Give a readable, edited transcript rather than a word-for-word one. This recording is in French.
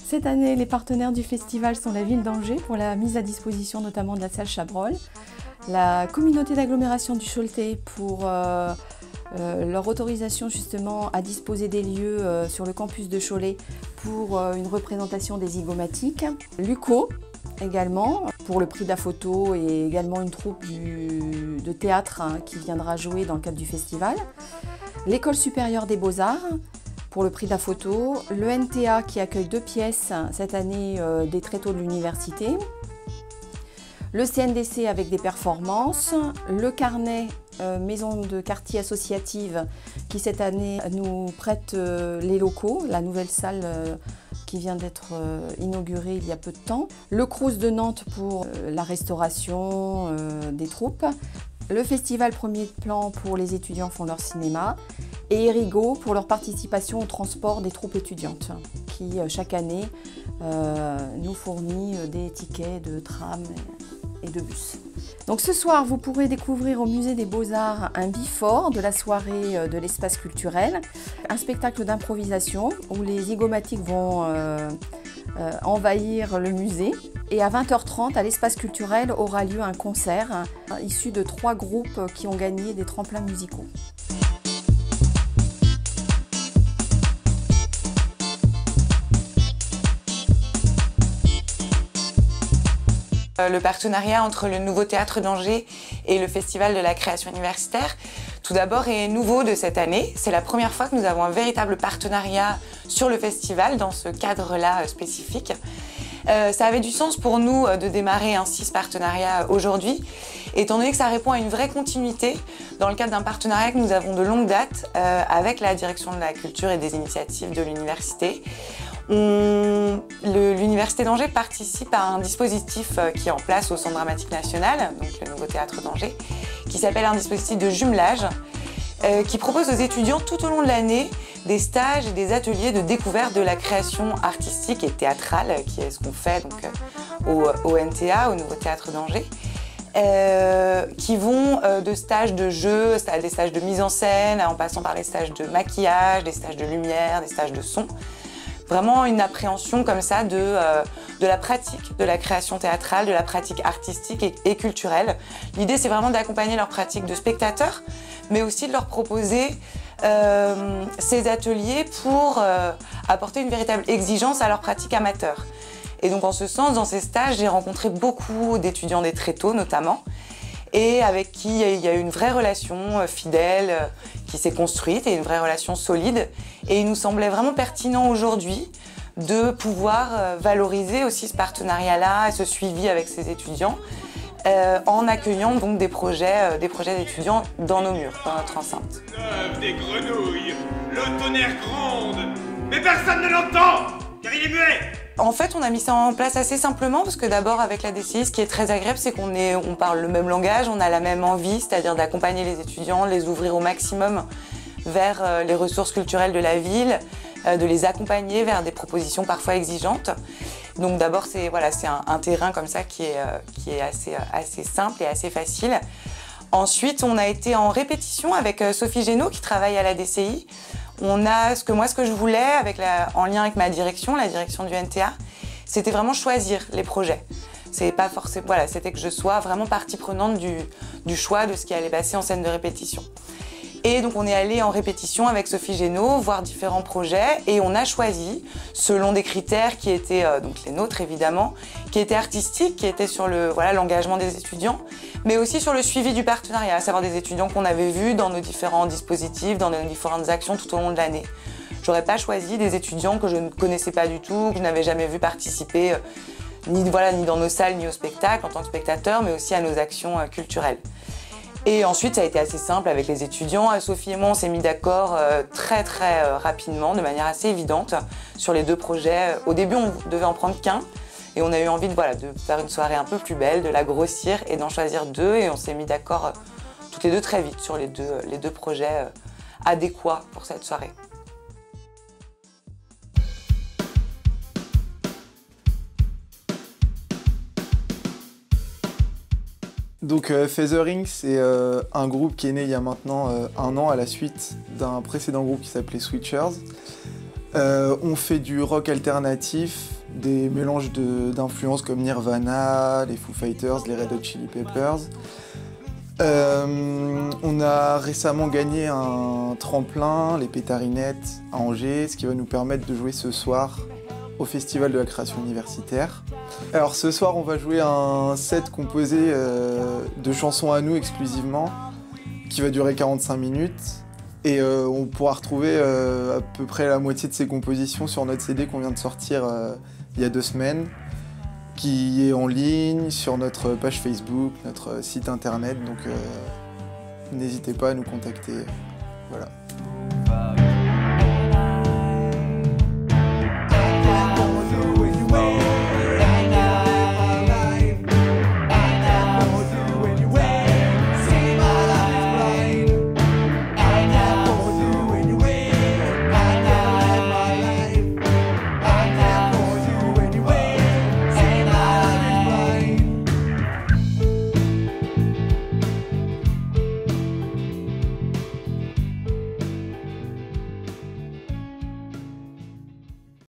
Cette année, les partenaires du festival sont la ville d'Angers pour la mise à disposition notamment de la salle Chabrol, la communauté d'agglomération du Choletais pour leur autorisation justement à disposer des lieux sur le campus de Cholet pour une représentation des zygomatiques, l'UCO également pour le prix de la photo et également une troupe de théâtre qui viendra jouer dans le cadre du festival, l'école supérieure des beaux-arts pour le prix de la photo, le NTA qui accueille 2 pièces cette année des tréteaux de l'université, le CNDC avec des performances, le Carnet, maison de quartier associative qui cette année nous prête les locaux, la nouvelle salle qui vient d'être inaugurée il y a peu de temps, le Crous de Nantes pour la restauration des troupes, le festival Premier Plan pour les étudiants font leur cinéma et Erigo pour leur participation au transport des troupes étudiantes qui chaque année nous fournit des tickets de tram et de bus. Donc ce soir, vous pourrez découvrir au Musée des Beaux-Arts un before de la soirée de l'espace culturel, un spectacle d'improvisation où les zygomatiques vont envahir le musée. Et à 20h30, à l'espace culturel, aura lieu un concert issu de 3 groupes qui ont gagné des tremplins musicaux. Le partenariat entre le Nouveau Théâtre d'Angers et le Festival de la création universitaire, tout d'abord, est nouveau de cette année. C'est la première fois que nous avons un véritable partenariat sur le festival dans ce cadre-là spécifique. Ça avait du sens pour nous de démarrer ainsi ce partenariat aujourd'hui, étant donné que ça répond à une vraie continuité dans le cadre d'un partenariat que nous avons de longue date avec la direction de la culture et des initiatives de l'université. L'Université d'Angers participe à un dispositif qui est en place au Centre dramatique national, donc le Nouveau Théâtre d'Angers, qui s'appelle un dispositif de jumelage, qui propose aux étudiants tout au long de l'année des stages et des ateliers de découverte de la création artistique et théâtrale, qui est ce qu'on fait donc, au NTA, au Nouveau Théâtre d'Angers, qui vont de stages de jeu à des stages de mise en scène, en passant par les stages de maquillage, des stages de lumière, des stages de son. Vraiment une appréhension comme ça de la pratique de la création théâtrale, de la pratique artistique et culturelle. L'idée, c'est vraiment d'accompagner leur pratique de spectateurs, mais aussi de leur proposer ces ateliers pour apporter une véritable exigence à leur pratique amateur. Et donc en ce sens, dans ces stages, j'ai rencontré beaucoup d'étudiants des tréteaux notamment, et avec qui il y a eu une vraie relation fidèle qui s'est construite et une vraie relation solide. Et il nous semblait vraiment pertinent aujourd'hui de pouvoir valoriser aussi ce partenariat-là et ce suivi avec ces étudiants en accueillant donc des projets d'étudiants dans nos murs, dans notre enceinte. Des grenouilles, le tonnerre gronde, mais personne ne l'entend car il est muet. En fait, on a mis ça en place assez simplement parce que d'abord, avec la DCI, ce qui est très agréable, c'est qu'on parle le même langage, on a la même envie, c'est-à-dire d'accompagner les étudiants, de les ouvrir au maximum vers les ressources culturelles de la ville, de les accompagner vers des propositions parfois exigeantes. Donc d'abord, c'est un terrain comme ça qui est assez simple et assez facile. Ensuite, on a été en répétition avec Sophie Génaud qui travaille à la DCI. On a ce que je voulais, en lien avec ma direction, la direction du NTA, c'était vraiment choisir les projets. C'est pas forcément, c'était que je sois vraiment partie prenante du choix de ce qui allait passer en scène de répétition. Et donc on est allé en répétition avec Sophie Génaud, voir différents projets, et on a choisi, selon des critères qui étaient donc les nôtres évidemment, qui étaient artistiques, qui étaient sur l'engagement des étudiants, mais aussi sur le suivi du partenariat, à savoir des étudiants qu'on avait vus dans nos différents dispositifs, dans nos différentes actions tout au long de l'année. J'aurais pas choisi des étudiants que je ne connaissais pas du tout, que je n'avais jamais vu participer ni dans nos salles ni au spectacle en tant que spectateur, mais aussi à nos actions culturelles. Et ensuite, ça a été assez simple avec les étudiants. Sophie et moi, on s'est mis d'accord très rapidement, de manière assez évidente, sur les 2 projets. Au début, on devait en prendre qu'un. Et on a eu envie de faire une soirée un peu plus belle, de la grossir et d'en choisir 2. Et on s'est mis d'accord toutes les 2 très vite sur les deux projets adéquats pour cette soirée. Donc Feathering, c'est un groupe qui est né il y a maintenant 1 an à la suite d'un précédent groupe qui s'appelait Switchers. On fait du rock alternatif, des mélanges d'influences comme Nirvana, les Foo Fighters, les Red Hot Chili Peppers. On a récemment gagné un tremplin, les Pétarinettes à Angers, ce qui va nous permettre de jouer ce soir au Festival de la création universitaire. Alors ce soir, on va jouer un set composé de chansons à nous exclusivement, qui va durer 45 minutes. Et on pourra retrouver à peu près la moitié de ces compositions sur notre CD qu'on vient de sortir il y a 2 semaines, qui est en ligne sur notre page Facebook, notre site internet. Donc n'hésitez pas à nous contacter. Voilà.